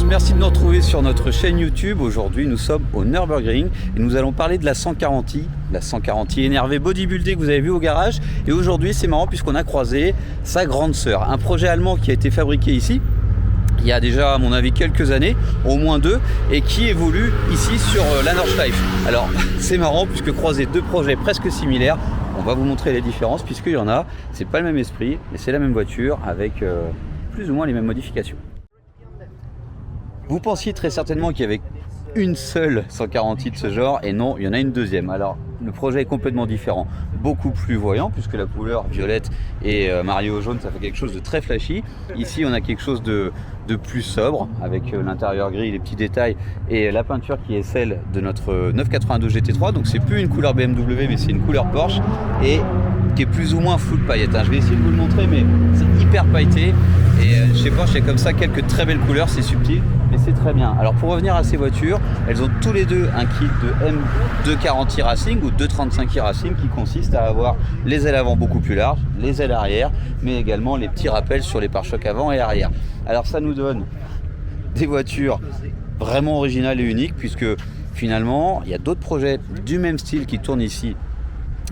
tous, merci de nous retrouver sur notre chaîne YouTube. Aujourd'hui nous sommes au Nürburgring et nous allons parler de la 140i, la 140i énervée bodybuildée que vous avez vu au garage. Et aujourd'hui c'est marrant puisqu'on a croisé sa grande sœur, un projet allemand qui a été fabriqué ici il y a déjà à mon avis quelques années, au moins 2, et qui évolue ici sur la Nordschleife. Alors c'est marrant puisque croiser deux projets presque similaires, on va vous montrer les différences puisqu'il y en a, c'est pas le même esprit, mais c'est la même voiture avec plus ou moins les mêmes modifications. Vous pensiez très certainement qu'il y avait une seule 140i de ce genre, et non, il y en a une deuxième. Alors le projet est complètement différent, beaucoup plus voyant puisque la couleur violette et Mario jaune, ça fait quelque chose de très flashy. Ici on a quelque chose de plus sobre avec l'intérieur gris, les petits détails et la peinture qui est celle de notre 992 GT3. Donc c'est plus une couleur BMW mais c'est une couleur Porsche et qui est plus ou moins full paillettes. Je vais essayer de vous le montrer, mais c'est hyper pailleté et chez Porsche il y a comme ça quelques très belles couleurs, c'est subtil mais c'est très bien. Alors pour revenir à ces voitures, elles ont tous les deux un kit de M240i Racing ou 235i Racing qui consiste à avoir les ailes avant beaucoup plus larges, les ailes arrière, mais également les petits rappels sur les pare-chocs avant et arrière. Alors ça nous donne des voitures vraiment originales et uniques puisque finalement il y a d'autres projets du même style qui tournent ici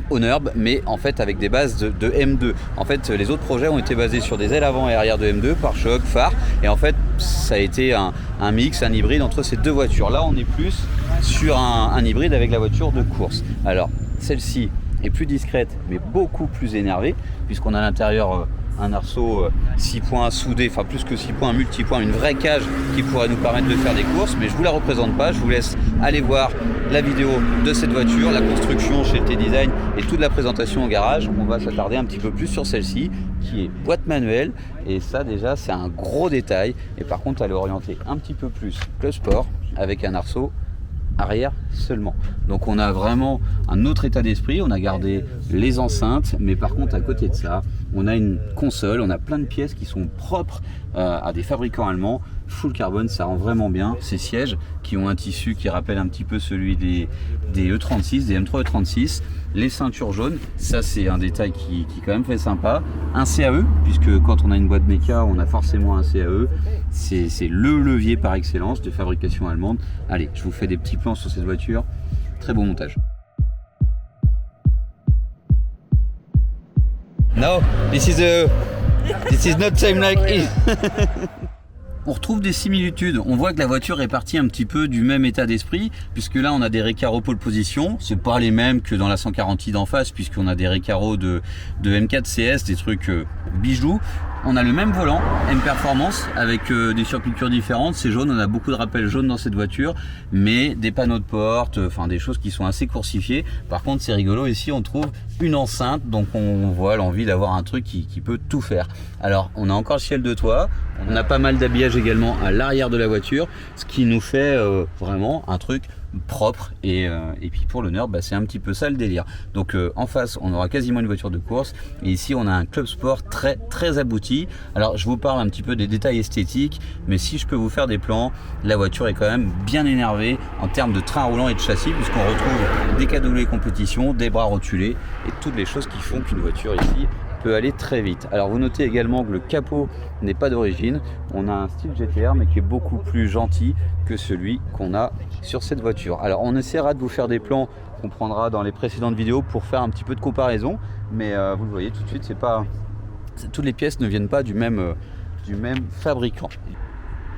au Nürb, mais en fait avec des bases de M2. En fait les autres projets ont été basés sur des ailes avant et arrière de M2, pare-choc, phare, et en fait ça a été un mix, un hybride entre ces deux voitures. Là on est plus sur un hybride avec la voiture de course. Alors celle-ci est plus discrète mais beaucoup plus énervée puisqu'on a à l'intérieur un arceau 6 points soudé, enfin plus que 6 points, un multipoint, une vraie cage qui pourrait nous permettre de faire des courses, mais je vous la représente pas, je vous laisse aller voir la vidéo de cette voiture, la construction chez T-Design et toute la présentation au garage. On va s'attarder un petit peu plus sur celle-ci qui est boîte manuelle et ça déjà c'est un gros détail, et par contre elle est orientée un petit peu plus le sport avec un arceau arrière seulement. Donc on a vraiment un autre état d'esprit, on a gardé les enceintes, mais par contre à côté de ça, on a une console, on a plein de pièces qui sont propres à des fabricants allemands, full carbone, ça rend vraiment bien. Ces sièges qui ont un tissu qui rappelle un petit peu celui des E36, des M3 E36, les ceintures jaunes, ça c'est un détail qui quand même fait sympa. Un CAE, puisque quand on a une boîte méca, on a forcément un CAE, c'est le levier par excellence de fabrication allemande. Allez, je vous fais des petits plans sur cette voiture, très beau montage. No, this is not same like it. On retrouve des similitudes, on voit que la voiture est partie un petit peu du même état d'esprit, puisque là on a des récaros pole position, c'est pas les mêmes que dans la 140i d'en face, puisqu'on a des récaros de M4 CS, des trucs bijoux. On a le même volant, M Performance, avec des surpiqûres différentes, c'est jaune, on a beaucoup de rappels jaunes dans cette voiture, mais des panneaux de porte, enfin des choses qui sont assez coursifiées. Par contre c'est rigolo, ici on trouve une enceinte, donc on voit l'envie d'avoir un truc qui peut tout faire. Alors on a encore le ciel de toit, on a pas mal d'habillage également à l'arrière de la voiture, ce qui nous fait vraiment un truc propre, et puis pour le Nürb, c'est un petit peu ça le délire. Donc en face on aura quasiment une voiture de course, et ici on a un club sport très abouti. Alors je vous parle un petit peu des détails esthétiques, mais si je peux vous faire des plans, la voiture est quand même bien énervée en termes de train roulant et de châssis, puisqu'on retrouve des KW compétition, des bras rotulés et toutes les choses qui font qu'une voiture ici peut aller très vite. Alors vous notez également que le capot n'est pas d'origine, on a un style GTR mais qui est beaucoup plus gentil que celui qu'on a sur cette voiture. Alors on essaiera de vous faire des plans qu'on prendra dans les précédentes vidéos pour faire un petit peu de comparaison, mais vous le voyez tout de suite, toutes les pièces ne viennent pas du même fabricant.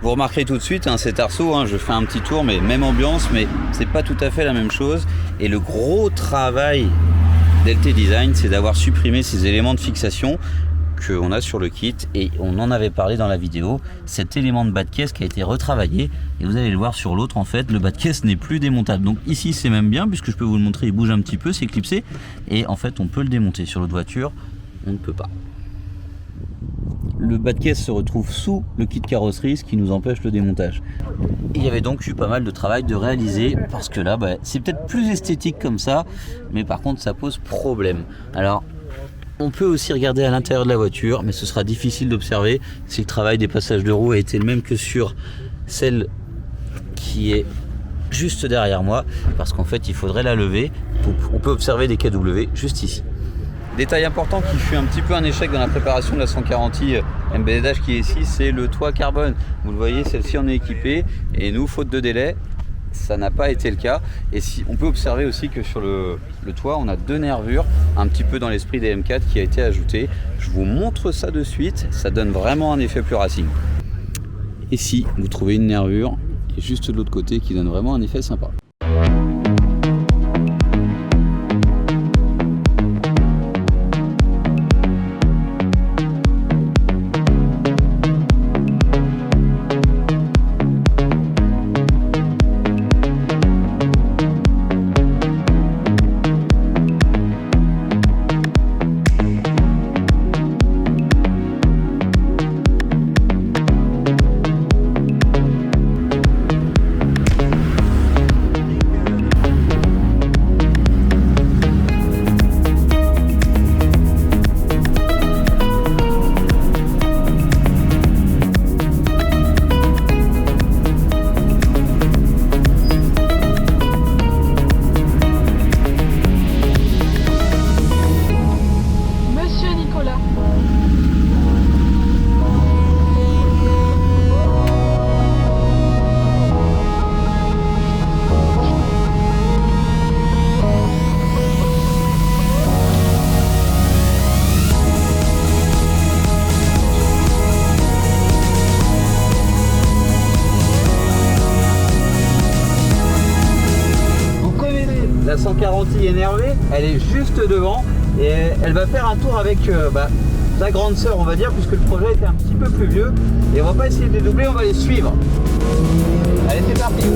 Vous remarquerez tout de suite cet arceau, je fais un petit tour, mais même ambiance, mais c'est pas tout à fait la même chose. Et le gros travail d'LT Design, c'est d'avoir supprimé ces éléments de fixation qu'on a sur le kit, et on en avait parlé dans la vidéo, cet élément de bas de caisse qui a été retravaillé, et vous allez le voir sur l'autre, en fait le bas de caisse n'est plus démontable. Donc ici c'est même bien puisque je peux vous le montrer, il bouge un petit peu, c'est clipsé, et en fait on peut le démonter. Sur l'autre voiture on ne peut pas. Le bas de caisse se retrouve sous le kit carrosserie, ce qui nous empêche le démontage. Il y avait donc eu pas mal de travail de réaliser, parce que là c'est peut-être plus esthétique comme ça, mais par contre ça pose problème. Alors on peut aussi regarder à l'intérieur de la voiture, mais ce sera difficile d'observer si le travail des passages de roues a été le même que sur celle qui est juste derrière moi, parce qu'en fait il faudrait la lever. On peut observer des KW juste ici. Détail important qui fut un petit peu un échec dans la préparation de la 140i MBZH qui est ici, c'est le toit carbone. Vous le voyez, celle-ci en est équipée et nous, faute de délai, ça n'a pas été le cas. Et si, on peut observer aussi que sur le toit, on a 2 nervures, un petit peu dans l'esprit des M4 qui a été ajouté. Je vous montre ça de suite, ça donne vraiment un effet plus racing. Ici, vous trouvez une nervure, et juste de l'autre côté, qui donne vraiment un effet sympa. La 140i énervée, elle est juste devant et elle va faire un tour avec sa grande sœur, on va dire, puisque le projet était un petit peu plus vieux. Et on va pas essayer de les doubler, on va les suivre. Allez, c'est parti.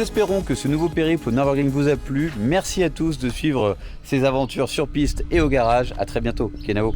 espérons que ce nouveau périple au Nürburgring vous a plu. Merci à tous de suivre ces aventures sur piste et au garage. À très bientôt. Kenavo.